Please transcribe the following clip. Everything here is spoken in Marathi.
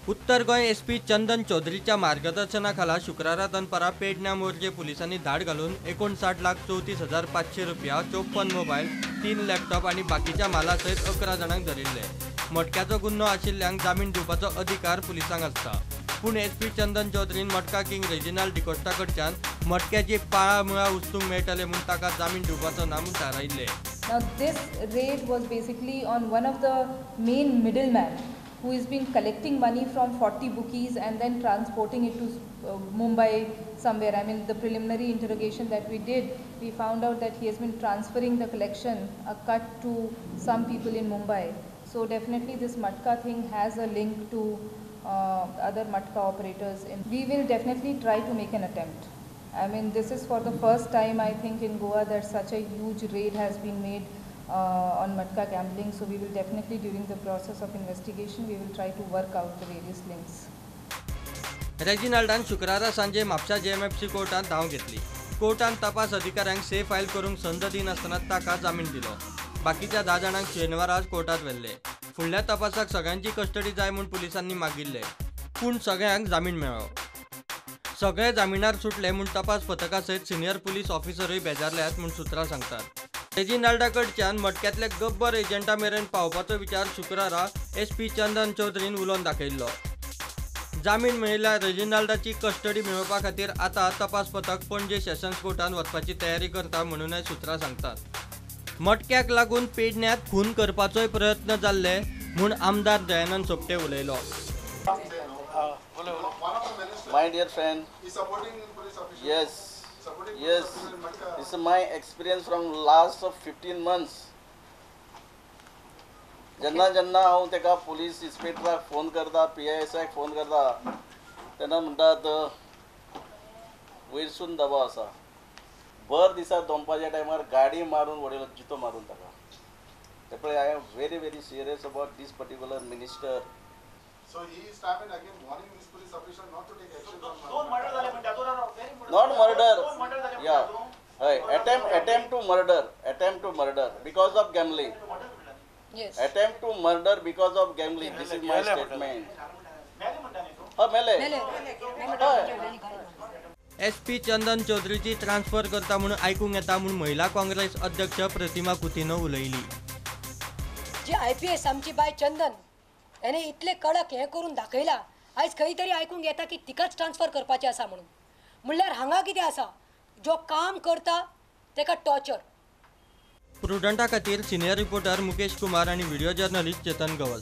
उत्तर गोय एसपी चंदन चौधरीच्या मार्गदर्शनाखाला शुक्रारा दनपारा पेडण्या मोर्जे पोलिसांनी धाड घालून 59,34,500 रुपया 54 मोबाईल 3 लॅपटॉप आणि बाकीच्या मालासहित 11 जणांक धरिल्ले। मटक्याचो गुन्हो आशिल्ल्यांक जामीन दिवपाचो अधिकार पुलिसांक आसता। पूण एसपी चंदन चौधरीन मटका किंग रेजिनाल्ड डिकोस्टा कडच्यान मटक्याची पाळा मुळा उस्तूंक मेळटले म्हूण ताका जामीन दिवपाचो नामून थारायिल्ले। Now this raid was basically on one of the main middlemen who has been collecting money from 40 bookies and then transporting it to Mumbai somewhere. I mean, the preliminary interrogation that we did, we found out that he has been transferring the collection, a cut to some people in Mumbai. So definitely this Matka thing has a link to other Matka operators. We will definitely try to make an attempt. I mean, this is for the first time I think in Goa that such a huge raid has been made on Matka gambling. So we will definitely, during the process of investigation, we will try to work out the various links. रेजिनाल्डान शुक्रारा सांजे म्हापसा JMFC कोर्टात धांव घेतली। कोर्टान तपास अधिकाऱ्यांक से फायल करूंक संद दिनासतना ताका जामीन दिलो। बाकीच्या 10 जाणांक शेनवार कोर्टात व्हेल्ले। फुडल्या तपासाक सगळ्यांची कस्टडी जाय म्हूण पुलिसांनी मागिल्ले, पूण सगळ्यांक जामीन मेळ्ळो। सगळे जामिनार सुटले म्हूण तपास पथका सयत सिनियर पुलीस ऑफिसरूय बेजारल्यात म्हूण सुत्रां सांगतात। रेजिनाल्डा कडच्यान मटक्यातले गब्बर एजंटा मेरेन पावपाचो विचार शुक्रारा एसपी चंदन चौधरीन उलोवन दाखयल्लो। जामीन मेळिल्ल्या रेजिनाल्डाची कस्टडी मेळोवपा खातीर आतां तपास पथक पणजे सेशन्स कोर्टात वचपाची तयारी करता म्हणूनय सुत्रां सांगतात। मटक्याक लागून पेडण्यात खून करपाचोय प्रयत्न जाल्ले म्हूण आमदार दयानंद सोपटे उलयलो। My dear friend, yes, this is my experience from last 15 months. जेन्ना हांव तेका पुलीस इन्स्पेक्टराक फोन करता, PISAक फोन करता, तेन्ना म्हणटात वयरसून दबाव आसा। भर दिसा दनपारच्या टायमार गाडी मारून वडयलो, जितो मारून ताका। त्यामुळे I am very serious about this particular minister. So he is time and again warning this police officer not to take action on Not murder. Yeah. Attempt to murder because of gambling. Yes. Attempt to murder because of gambling. This is my statement. SP Chandan चौधरीची ट्रान्सफर करता म्हणून आयकूंक येता म्हणून महिला काँग्रेस अध्यक्ष प्रतिमा कुतीनो उलयली। जी IPS आमची बाय चंदन याने इतले कडक हे करून दाखयला, आयज खंय तरी आयकूंक येता की तिकाच ट्रान्सफर करपाचें आसा म्हणून। म्हणल्यार हांगा कितें आसा, जो काम करता तेका टॉर्चर। प्रुडंटा खातीर सिनियर रिपोर्टर मुकेश कुमार आणि व्हिडिओ जर्नलिस्ट चेतन गवस।